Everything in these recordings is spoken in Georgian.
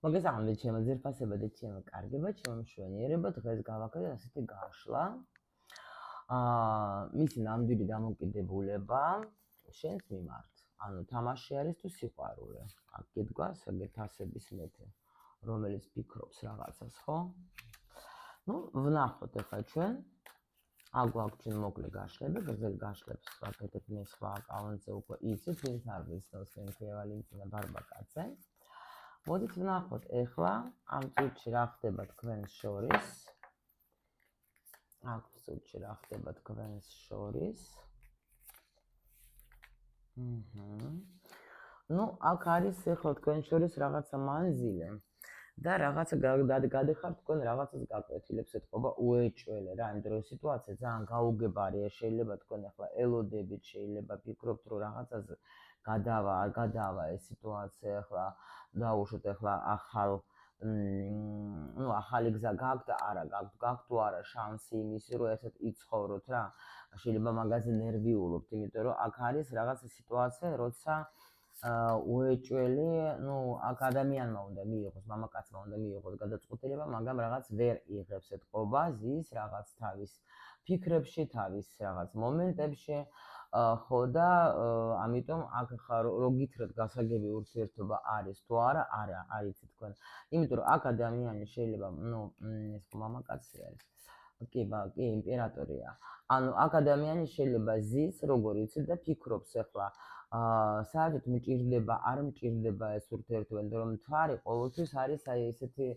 მაგას ამბე ჩემო ძირფასება და ჩემო კარგება, ჩემო მშვენიერება, დღეს გავაკეთე ასეთი გაშლა. მისი ნამდვილი დამოკიდებულება შენს მიმართ. ანუ თამაში არის თუ სიყვარული. აქ გიდგას გეთასების მეფე, რომელიც ფიქრობს რაღაცას, ხო? ნუ ვნახოთ ახლა ჩვენ. აქ გვაქვს ჩვენ მოკლე გაშლები, გრძელი გაშლებს ვაკეთებ მე სხვა აკაუნტზე უკვე იცით, ვინც არ ვიცნობს მე ქევალინცინა ბარბაკაძე. მოდით ვნახოთ ახლა ამ წუთში რა ხდება თქვენს შორის. აქ წუთში რა ხდება თქვენს შორის. ნუ აქ არის ახლა თქვენ შორის რაღაცა მანძილე და რაღაცა გადახართ თქვენ რაღაცას გაკვეთილებს ეთყობა უეჭველე რა, იმიტომ რომ სიტუაცია ძალიან გაუგებარია, შეიძლება თქვენ ახლა ელოდებით, შეიძლება ფიქრობთ რომ რაღაცაზე გადავა ეს სიტუაცია ახლა დაუშვათ ახლა ახალი გზა გაქვთ და არა გაქვთ თუ არა შანსი იმისი რომ ერთად იცხოვროთ რა, შეიძლება მაგაზე ნერვიულობთ, იმიტომ რომ აქ არის რაღაცა სიტუაცია, როცა უეჭველი, აქ ადამიანმა უნდა მიიღოს, მამაკაცმა უნდა მიიღოს გადაწყვეტილება, მაგრამ რაღაც ვერ იღებს ეთყობა, ზის რაღაც თავის ფიქრებში, თავის რაღაც მომენტებში, ხო და ამიტომ აქ ხა რო გითხრათ გასაგები ურთიერთობა არის თუ არა, არა, არიცით თქვენ. იმიტომ რომ აქ ადამიანი შეიძლება, ეს მამაკაცი არის. კი, იმპერატორია. ანუ აქ ადამიანი შეიძლება ზის, როგორ იცით და ფიქრობს ახლა საერთოდ მჭირდება, არ მჭირდება ეს ურთიერთობა, იმიტომ რომ მთვარი ყოველთვის არის აი ესეთი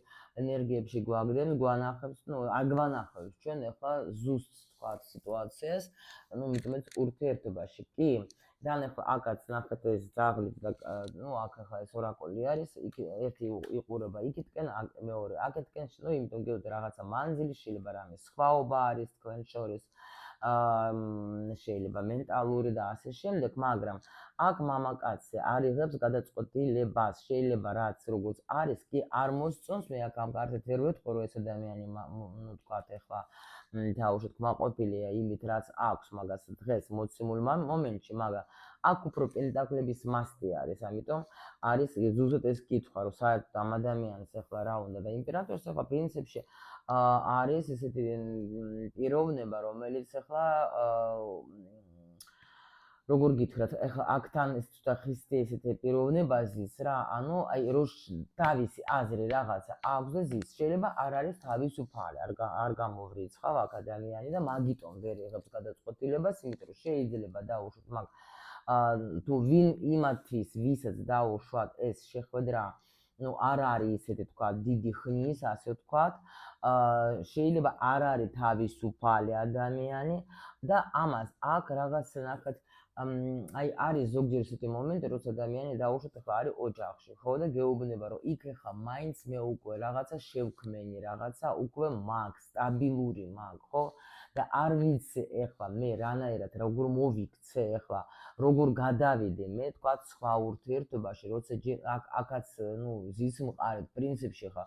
ენერგიებში გვაგდებს, გვანახებს, არ გვანახებს ჩვენ ახლა ზუსტ თქვა სიტუაციას, მეტომეც ურთიერთობაში. კი, და ახლა აქაც ნახეთ ეს ძაღლი და აქ ახლა ეს ორაკული არის, ერთი იყურება იქითკენ, მეორე აქეთკენ, იმიტომ გეუბნები რაღაცა მანძილი, შეიძლება რამე სხვაობა არის თქვენ შორის. შეიძლება მენტალური და ასე შემდეგ, მაგრამ აქ მამაკაცი არ იღებს გადაწყვეტილებას, შეიძლება რაც როგორც არის, კი არ მოსწონს, მე აქ ამ კარტით ვერ ვეთქო, რომ ეს ადამიანი, თქვათ ახლა დაუშვათ კმაყოფილია იმით, რაც აქვს მაგას დღეს მოცემულ მომენტში, მაგრამ აქ უფრო პენტაკლების მასტი არის, ამიტომ არის ზუსტად ეს კითხვა, რომ საერთოდ ამ ადამიანს ახლა რა უნდა და იმპერატორს ახლა პრინციპში არის ესეთი პიროვნება, რომელიც ახლა როგორ გითხრათ, ახლა აქთან ეს ცოტა ხისტი ესეთი პიროვნება ზის რა, ანუ აი რო თავისი აზრი რაღაცა აქვს და ზის, შეიძლება არ არის თავისუფალი, არ გამოვრიცხავ აქ ადამიანი და მაგიტომ ვერ იღებს გადაწყვეტილებას, იმიტომ რომ შეიძლება დაუშვათ მაგ თუ ვინ იმათთვის, ვისაც დაუშვათ ეს შეხვედრა არ არის ისეთი თქვა დიდი ხნის, ასე ვთქვათ, შეიძლება არ არის თავისუფალი ადამიანი და ამას აქ რაღაც ნახეთ აი არის ზოგჯერ ესეთი მომენტი, როცა ადამიანი დაუშვათ ახლა არის ოჯახში, ხო და გეუბნება რომ იქ ახლა მაინც მე უკვე რაღაცა შევქმენი, რაღაცა უკვე მაქვს, სტაბილური მაქვს, ხო? და არ ვიცი ახლა მე რანაირად როგორ მოვიქცე ახლა, როგორ გადავიდე მე თქვა სხვა ურთიერთობაში, როცა აქაც ზის მყარეთ პრინციპში ხა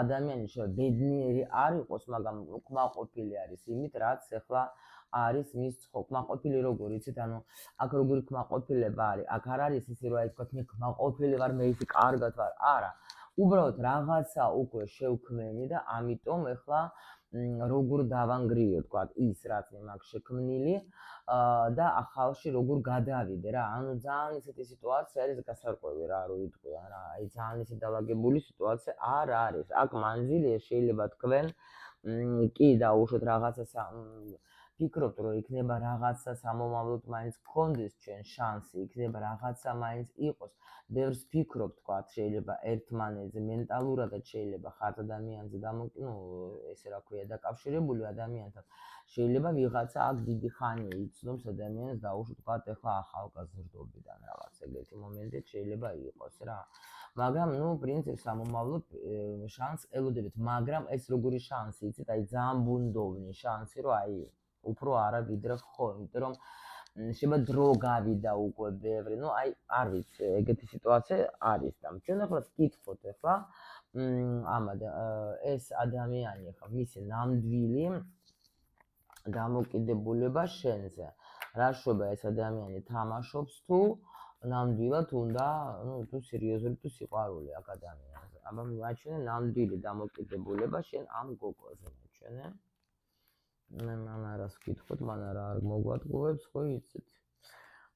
ადამიანი შეიძლება ბედნიერი არ იყოს, მაგრამ კმაყოფილი არის იმით, რაც ახლა არის მის კმაყოფილი როგორ იცით, ანუ აქ როგორი კმაყოფილება არის, აქ არ არის ისე რომ აი თქვა მე კმაყოფილი ვარ, მე ისე კარგად ვარ, არა. უბრალოდ რაღაცა უკვე შევქმენი და ამიტომ ახლა როგორ დავანგრიო თქვა ის რაც მე მაქვს შექმნილი და ახალში როგორ გადავიდე რა, ანუ ძალიან ისეთი სიტუაცია არის გასარკვევი რა, რო იტყვიან რა, აი ძალიან ისე დაალაგებული სიტუაცია არ არის. აქ მანძილია შეიძლება თქვენ კი დაუშვათ რაღაცა ფიქრობთ რომ იქნება რაღაცა სამომავლოდ მაინც გქონდეს ჩვენ შანსი, იქნება რაღაცა მაინც იყოს. ბევრს ფიქრობ თქვა, შეიძლება ერთმანეთზე მენტალურადაც შეიძლება ხართ ადამიანზე ესე რა ქვია, დაკავშირებული ადამიანთან. შეიძლება ვიღაცა აქ დიდი ხანია იცნობს ადამიანს დაუშვათ თქვა ახლა ახალგაზრდობიდან რაღაც ეგეთი მომენტიც შეიძლება იყოს რა. მაგრამ პრინციპს სამომავლოდ შანსს ელოდებით, მაგრამ ეს როგორი შანსი იცით, აი ძალიან ბუნდოვნი შანსი, რომ აი უფრო არა ვიდრე ხო, იმიტომ რომ შეიძლება დრო გავიდა უკვე ბევრი, აი არ ვიცი, ეგეთი სიტუაცია არის და ჩვენ ახლა ვკითხოთ ახლა ეს ადამიანი ახლა მისი ნამდვილი დამოკიდებულება შენზე. რა შვება ეს ადამიანი თამაშობს თუ ნამდვილად უნდა, თუ სერიოზული თუ სიყვარული აქ ადამიანზე. აბა მაჩვენე ნამდვილი დამოკიდებულება შენ ამ გოგოზე მაჩვენე. მან არას ვკითხოთ, მან არ მოგვატყუებს, ხო იცით?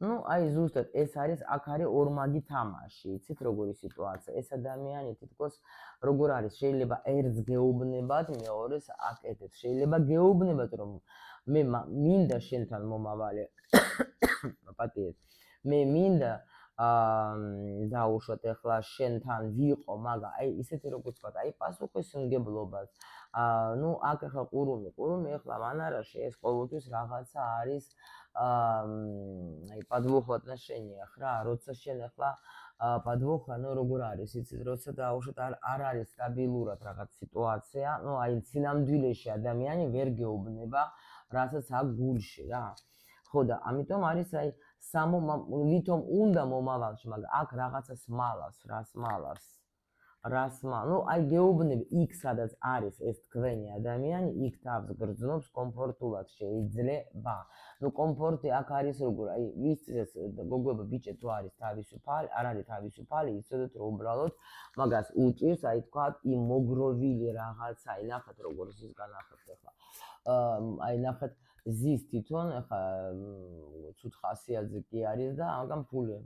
აი ზუსტად ეს არის, აქ არის ორმაგი თამაში, იცით როგორი სიტუაცია. ეს ადამიანი თითქოს როგორ არის, შეიძლება ერთს გეუბნებათ, მეორეს აკეთებს. შეიძლება გეუბნებათ, რომ მე მინდა შენთან მომავალი პატიეთ. მე მინდა დაუშვათ ახლა შენთან ვიყო, მაგრამ აი ისეთი როგორც ვთქვა, აი პასუხისმგებლობას. აქ ახლა ყურუმი ახლა მანარაში ეს ყოველთვის რაღაცა არის აი подвох в отношениях რა, როცა შენ ახლა подвох, როგორ არის, იცით, როცა დაუშვათ არ არის სტაბილურად რაღაც სიტუაცია, აი სინამდვილეში ადამიანი ვერ გეუბნება, რასაც აქვს გულში რა. ხო და ამიტომ არის აი ვითომ უნდა მომავალში, მაგრამ აქ რაღაცას მალავს, რას მალავს, აი გეუბნები იქ, სადაც არის ეს თქვენი ადამიანი, იქ თავს გრძნობს, კომფორტულად შეიძლება. კომფორტი აქ არის როგორ, აი ვისწრეს გოგოება ბიჭი თუ არის თავისუფალი, არ არის თავისუფალი, იცოდეთ რომ უბრალოდ მაგას უჭირს, აი თქვათ იმ მოგროვილი რაღაცა, აი ნახეთ როგორ ის განახებთ ახლა. აი ნახეთ ზის თვითონ ახლა ცუდ ხასიათზე კი არის და ამგან ფული,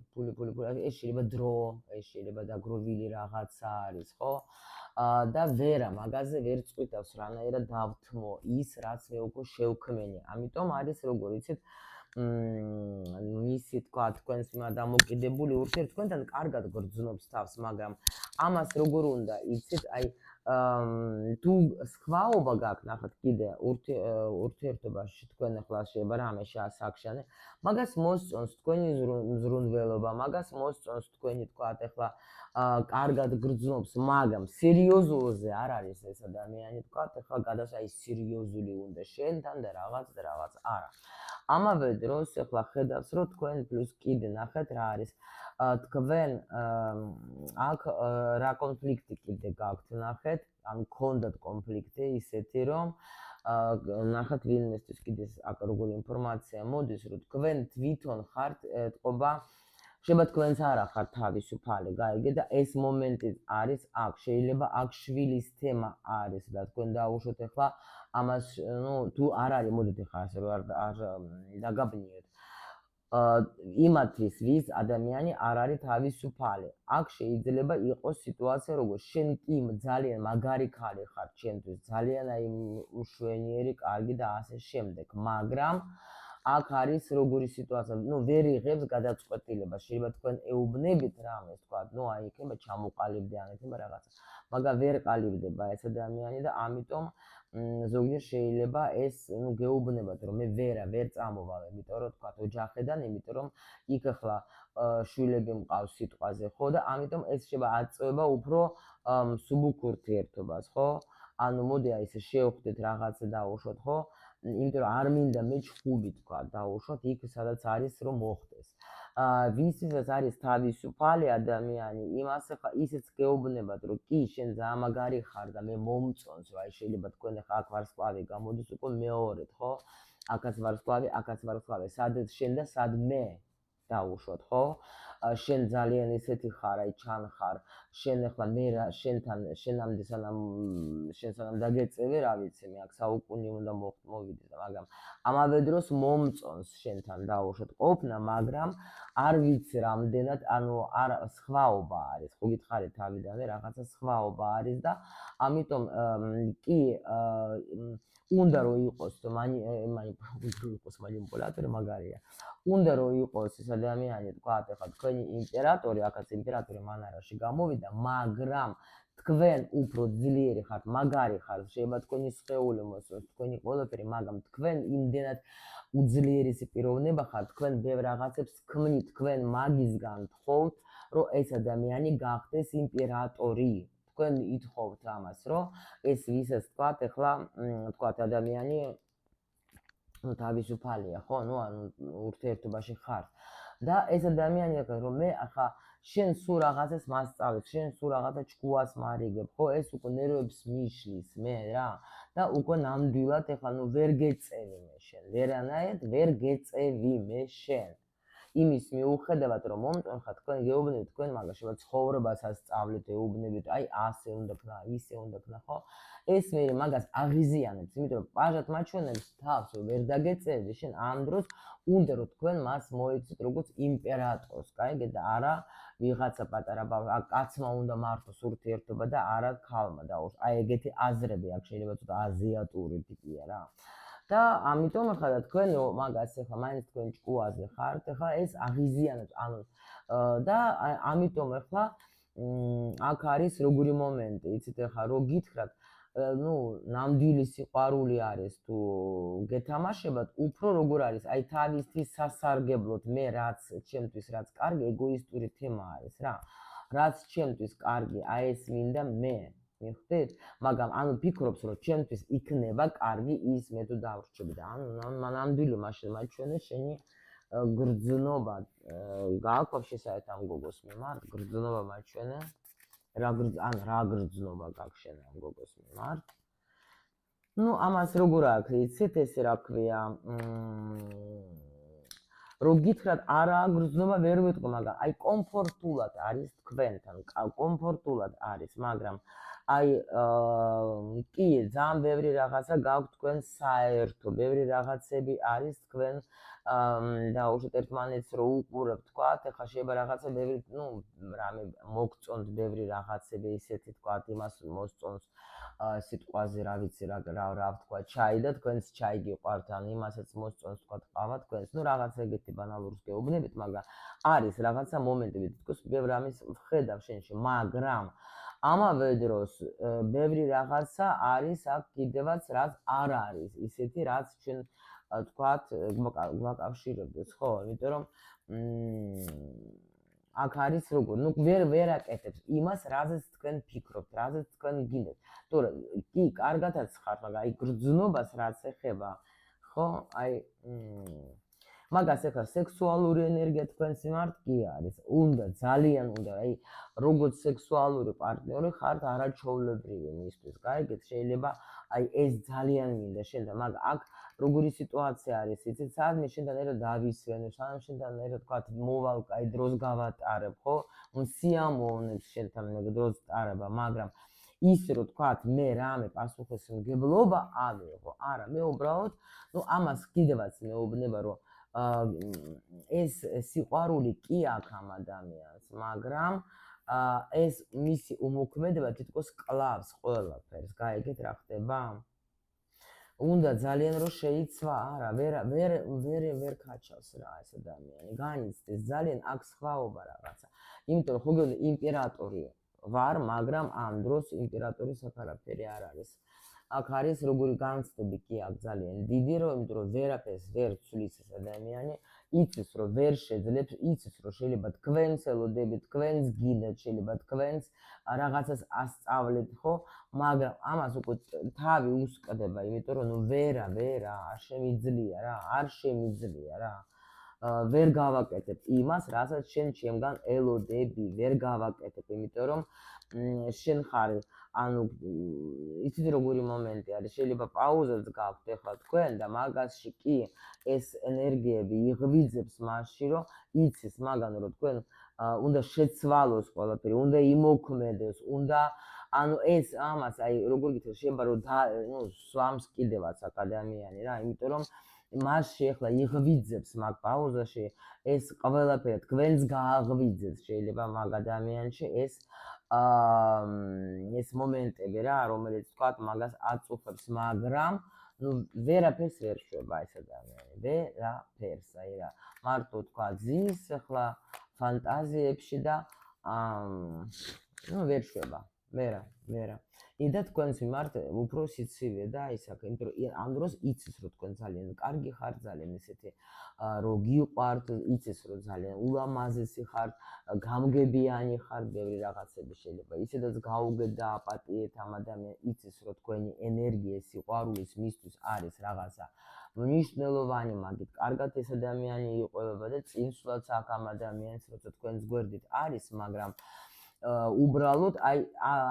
ეს შეიძლება დრო, ეს შეიძლება დაგროვილი რაღაცა არის, ხო? და ვერა მაგაზე ვერ წვითავს რანაირად დავთმო ის, რაც მე უკვე შევქმენი. ამიტომ არის როგორ იცით, ისი თქვა თქვენს დამოკიდებული ურთიერთ თქვენთან კარგად გრძნობს თავს, მაგრამ ამას როგორ უნდა იცით, აი თუ სხვაობა გაქვთ, ნახეთ კიდე ურთიერთობაში თქვენ ახლა შეიძლება რამე შეასახშანე, მაგას მოსწონს თქვენი მზრუნველობა, მაგას მოსწონს თქვენი თქვათ ახლა კარგად გრძნობს, მაგრამ სერიოზულზე არ არის ეს ადამიანი, თქვათ ახლა გადასაი სერიოზული უნდა შენთან და რაღაც არა. ამავე დროს ახლა ხედავს რომ თქვენ პლუს კიდე ნახეთ რა არის თქვენ აქ რა კონფლიქტი კიდე გაქვთ ნახეთ, ან გქონდათ კონფლიქტი ისეთი რომ ნახეთ ვინმესთვის კიდე აქ როგორი ინფორმაცია მოდის, რომ თქვენ თვითონ ხართ ეთყობა, შეიძლება თქვენც არ ახართ თავისუფალი, გაიგე და ეს მომენტი არის აქ, შეიძლება აქ შვილის თემა არის და თქვენ დაუშვათ ახლა ამას, თუ არ არის, მოდით ახლა ასე რომ არ დაგაბნიოთ. იმათთვის ვის ადამიანი არ არის თავისუფალი. აქ შეიძლება იყოს სიტუაცია, როგორც შენ კი ძალიან მაგარი ქალი ხარ ჩემთვის, ძალიან აი უშვენიერი, კარგი და ასე შემდეგ, მაგრამ აქ არის როგორი სიტუაცია, ვერ იღებს გადაწყვეტილებას, შეიძლება თქვენ ეუბნებით რამეს, თქვა, აი იქნება ჩამოყალიბდე, ან იქნება რაღაცა, მაგრამ ვერ ყალიბდება ეს ადამიანი და ამიტომ ზოგიერთ შეიძლება ეს გეუბნებათ რომ მე ვერ წამოვალ, იმიტომ რომ თქვა ოჯახიდან, იმიტომ რომ იქ ახლა შვილები მყავს სიტყვაზე, ხო და ამიტომ ეს შეიძლება აწვევა უფრო მსუბუქ ურთიერთობას, ხო? ანუ მოდი აი ესე შევხვდეთ რაღაცა დაუშვათ, ხო? იმიტომ რომ არ მინდა მე ჩხუბი თქვა დაუშვათ იქ სადაც არის რომ მოხდეს. ვისაც არის თავისუფალი ადამიანი, იმას ახლა ისიც გეუბნებათ რომ კი შენ ძალიან მაგარი ხარ და მე მომწონს, რომ აი შეიძლება თქვენ ახლა აქ ვარსკვლავი გამოდის უკვე მეორედ, ხო? აქაც ვარსკვლავი, სადაც შენ და სად მე დაუშვათ, ხო? შენ ძალიან ისეთი ხარ, აი ჩანხარ, შენ ახლა მე შენთან შენამდე სანამ დაგეწევი, რა ვიცი, მე აქ საუკუნე უნდა მოვიდეს, მაგრამ ამავე დროს მომწონს შენთან დაუშვათ ყოფნა, მაგრამ არ ვიცი რამდენად, ანუ არ სხვაობა არის, ხო გითხარით თავიდანვე რაღაცა სხვაობა არის და ამიტომ კი უნდა რომ იყოს მანიპულატორი მაგარია. უნდა რომ იყოს ეს ადამიანი, თქვა ახლა თქვენი იმპერატორი, აქაც იმპერატორი მანარაში გამოვიდა, მაგრამ თქვენ უფრო ძლიერი ხართ, მაგარი ხართ, შეიძლება თქვენი სხეული მოსწონს, თქვენი ყველაფერი, მაგრამ თქვენ იმდენად უძლიერესი პიროვნება ხართ, თქვენ ბევრ რაღაცებს ქმნით, თქვენ მაგისგან თხოვთ, რომ ეს ადამიანი გახდეს იმპერატორი. თქვენ ითხოვთ ამას, რომ ეს ვისაც თქვა ახლა თქვა ადამიანი თავისუფალია, ხო? ანუ ურთიერთობაში ხარ. და ეს ადამიანი რომ მე ახლა შენ სულ რაღაცას მასწავლებ, შენ სულ რაღაცა ჭკუას მარიგებ, ხო? ეს უკვე ნერვებს მიშლის მე რა. და უკვე ნამდვილად ახლა ვერ გეწევი მე შენ. ვერანაირად ვერ გეწევი მე შენ. იმის მიუხედავად რომ მომწონხა თქვენ გეუბნებით თქვენ მაგაშება ცხოვრებასაც სწავლეთ ეუბნებით აი ასე უნდა ქნა ისე უნდა ქნა ხო ეს მე მაგას აღიზიანებს იმიტომ რომ პაჟად მაჩვენებს თავს ვერ დაგეწერდი შენ ამ დროს უნდა რომ თქვენ მას მოეცით როგორც იმპერატორს კაიგე და არა ვიღაცა პატარა კაცმა უნდა მართოს ურთიერთობა და არა ქალმა და აი ეგეთი აზრები აქ შეიძლება ცოტა აზიატური ტიპია რა და ამიტომ ახლა თქვენ მაგას ახლა მაინც თქვენ ჭკუაზე ხართ ახლა ეს აღიზიანებს ანუ და ამიტომ ახლა აქ არის როგორი მომენტი იცით ახლა რო გითხრათ ну ნამდვილი სიყვარული არის თუ გეთამაშებათ უფრო როგორ არის აი თავისთვის სასარგებლოდ მე რაც ჩემთვის რაც კარგი ეგოისტური თემა არის რა რაც ჩემთვის კარგი აი ეს მინდა მე მიხვდით მაგრამ ანუ ფიქრობს რომ ჩემთვის იქნება კარგი ის მე თუ დავრჩები და ანუ ნამდვილი მაშინ მაჩვენე შენი გრძნობა გააქვთ შესაძლოა ამ გოგოს მიმართ გრძნობა მაჩვენე რა გრძნობა გაქვს შენ ამ გოგოს მიმართ ну ამას როგორ აქვს იცით ესე რა ქვია რო გითხრათ არა გრძნობა ვერ ვიტყვი მაგრამ აი კომფორტულად არის თქვენთან კომფორტულად არის მაგრამ აი კი ძალიან ბევრი რაღაცა გაქვთ თქვენ საერთო ბევრი რაღაცები არის თქვენ და უშუალოდ ერთმანეთს რო უყურებთ თქვათ ეხლა შეიძლება რაღაცა ბევრი ну რამე მოგწონთ ბევრი რაღაცები ისეთი თქვათ იმას მოსწონს სიტყვაზე რა ვიცი რა ვთქვა ჩაი და თქვენს ჩაი გიყვართ ან იმასაც მოსწონს თქვათ ყავა თქვენს ну რაღაცა ეგეთი ბანალურს გეუბნებით მაგრამ არის რაღაცა მომენტები თითქოს ბევრ ამის ხედავ შენში მაგრამ ამავე დროს ბევრი რაღაცა არის აქ კიდევაც რაც არ არის ისეთი რაც ჩვენ თქვათ გვაკავშირებდეს ხო იმიტომ რომ აქ არის როგორ ну ვერ აკეთებს იმას რაზეც თქვენ ფიქრობთ რაზეც თქვენ გინდათ თორე კი კარგადაც ხარ მაგრამ აი გრძნობას რაც ეხება ხო აი მაგას ეხლა სექსუალური ენერგია თქვენს მიმართ კი არის უნდა ძალიან უნდა აი როგორც სექსუალური პარტნიორი ხართ არაჩვეულებრივი მისთვის გაიგეთ შეიძლება აი ეს ძალიან მინდა შენთან მაგრამ აქ როგორი სიტუაცია არის იცით სადმე შენთან ერთად დავისვენებ სანამ შენთან ერთად თქვა მოვალ აი დროს გავატარებ ხო სიამოვნებს შენთან დროს ტარება მაგრამ ის რო თქვა მე რამე პასუხისმგებლობა ავიღო არა მე უბრალოდ ну ამას კიდევაც მეუბნება რომ ეს სიყვარული კი აქვს ამ ადამიანს მაგრამ ეს მისი უმოქმედება თითქოს კლავს ყველაფერს გაიგეთ რა ხდება უნდა ძალიან რომ შეიცვა არა ვერ ქაჩავს რა ეს ადამიანი განიცდის ძალიან აქ სხვაობა რაღაცა იმიტომ რომ ხოგელი იმპერატორი ვარ მაგრამ ამ დროს იმპერატორის საფარაფერი არ არის აქ არის როგორი განცდები კი აქ ძალიან დიდი რომ იმიტომ რომ ვერაფერს ვერ ცulis ეს ადამიანი იცის რომ ვერ შეძლებს იცის რომ შეიძლება თქვენს ელოდებით თქვენს გინდათ შეიძლება თქვენს რაღაცას ასწავლეთ ხო მაგრამ ამას უკვე თავი უსკდება იმიტომ რომ ნუ ვერა არ შემიძლია რა არ შემიძლია რა ვერ გავაკეთებ იმას რასაც შენ ჩემგან ელოდები ვერ გავაკეთებ იმიტომ რომ შენ ხარ ანუ იცით როგორი მომენტი არის შეიძლება პაუზაც გაქვთ ეხლა თქვენ და მაგასში კი ეს ენერგიები იღვიძებს მასში რომ იცის მაგან რომ თქვენ უნდა შეცვალოს ყველაფერი უნდა იმოქმედოს უნდა ანუ ეს ამას აი როგორ გითხრათ შეიძლება რომ ნუ სვამს კიდევაც აქ ადამიანი რა იმიტომ რომ მასში ახლა იღვიძებს მაგ პაუზაში ეს ყველაფერი თქვენს გააღვიძებს შეიძლება მაგ ადამიანში ეს მომენტები რა რომელიც თქვა მაგას აწუხებს მაგრამ ну ვერაფერს ვერ შვება ეს ადამიანი ვერაფერს აი რა მარტო თქვა ზის ახლა ფანტაზიებში და ну ვერ შვება ვერა და თქვენს მიმართ უფრო სიცივე და ისაკ იმიტომ რომ ამ დროს იცის რომ თქვენ ძალიან კარგი ხართ ძალიან ესეთი რო გიყვართ იცის რომ ძალიან ულამაზესი ხართ გამგებიანი ხართ ბევრი რაღაცები შეიძლება ისედაც გაუგეთ და აპატიეთ ამ ადამიანს იცის რომ თქვენი ენერგია სიყვარულის მისთვის არის რაღაცა მნიშვნელოვანი მაგით კარგად ეს ადამიანი იყვება და წინსვლაც აქ ამ ადამიანს როცა თქვენს გვერდით არის მაგრამ უბრალოდ აი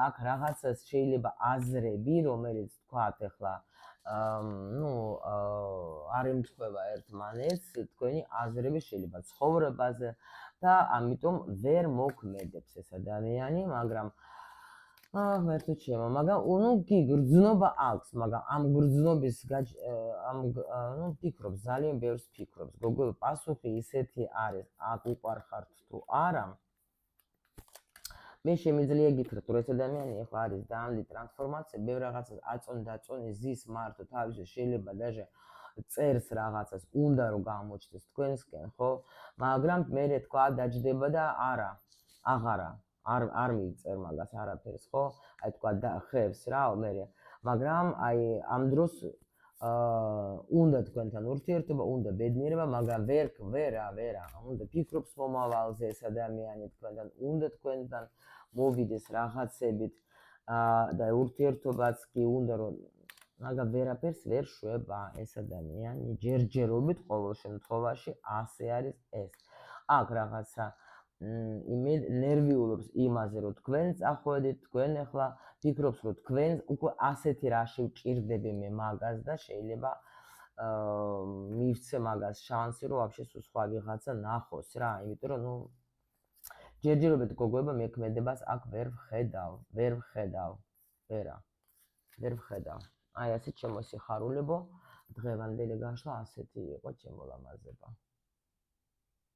აქ რაღაცას შეიძლება აზრები რომელიც თქვათ ახლა ნუ არ ემთხვევა ერთმანეთს თქვენი აზრები შეიძლება ცხოვრებაზე და ამიტომ ვერ მოქმედებს ეს ადამიანი, მაგრამ მერტო ჩემო, მაგრამ ნუ კი გრძნობა აქვს, მაგრამ ამ გრძნობის ნუ ფიქრობს, ძალიან ბევრს ფიქრობს. გოგო, პასუხი ისეთი არის, აქ უყარხართ თუ არა. მე შემიძლია გითხრათ, რომ ეს ადამიანი ახლა არის დაამდე ტრანსფორმაცია, ბევრ რაღაცას აწონ-დაწონი ზის მარტო თავის შეიძლება даже წერს რაღაცას, უნდა რომ გამოჩნდეს თქვენსკენ, ხო? მაგრამ მე თქვა დაждდება და აღარა არ მიიწერ მაგას არაფერს, ხო? აი თქვა და ხევს რა, მე. მაგრამ აი ამ დროს უნდა თქვენთან ურთიერთობა, უნდა ბედნიერება, მაგრამ ვერა, უნდა ფიქრობს მომავალზე ეს ადამიანი თქვენთან, უნდა თქვენთან მოვიდეს რაღაცებით და ურთიერთობაც კი უნდა რომ მაგრამ ვერაფერს ვერ შვება ეს ადამიანი ჯერჯერობით ყოველ შემთხვევაში ასე არის ეს. აქ რაღაცა ნერვიულობს იმაზე რომ თქვენ წახვედით, თქვენ ახლა ფიქრობს რომ თქვენ უკვე ასეთი რაში ვჭირდები მე მაგას და შეიძლება მივცე მაგას შანსი რომ ვაფშე სხვა ვიღაცა ნახოს რა, იმიტომ რომ ნუ ჯერჯერობით გოგოება მექმედებას აქ ვერ ვხედავ. ვერ ვხედავ. აი ასე ჩემო სიხარულებო, დღევანდელი გაშლა ასეთი იყო ჩემო ლამაზება.